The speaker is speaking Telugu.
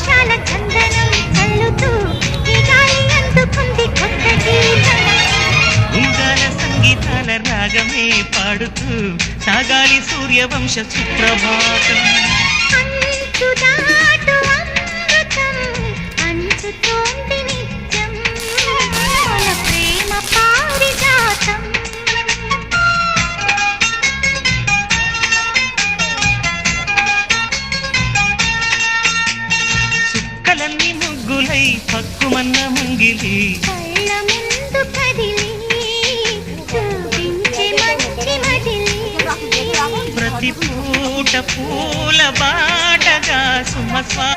సంతోషాల చందనం చల్లుతూ ఈ గాలి అందుకుంది కొత్త గీతం. ఉంగాల సంగీతాల రాగమే పాడుతూ సాగాలి సూర్యవంశ సుప్రభాతం. అంచు దాటు అమృతం అంచుతోంది నిత్యం మన ప్రేమ పారిజాతం. చుక్కలన్నీ ముగ్గులై పక్కుమన్న ముంగిలి కళ్ళ ముందు కదిలి చూపించే మంచి మదిలి. ప్రతి పూట పూల బాటగా సుమస్వా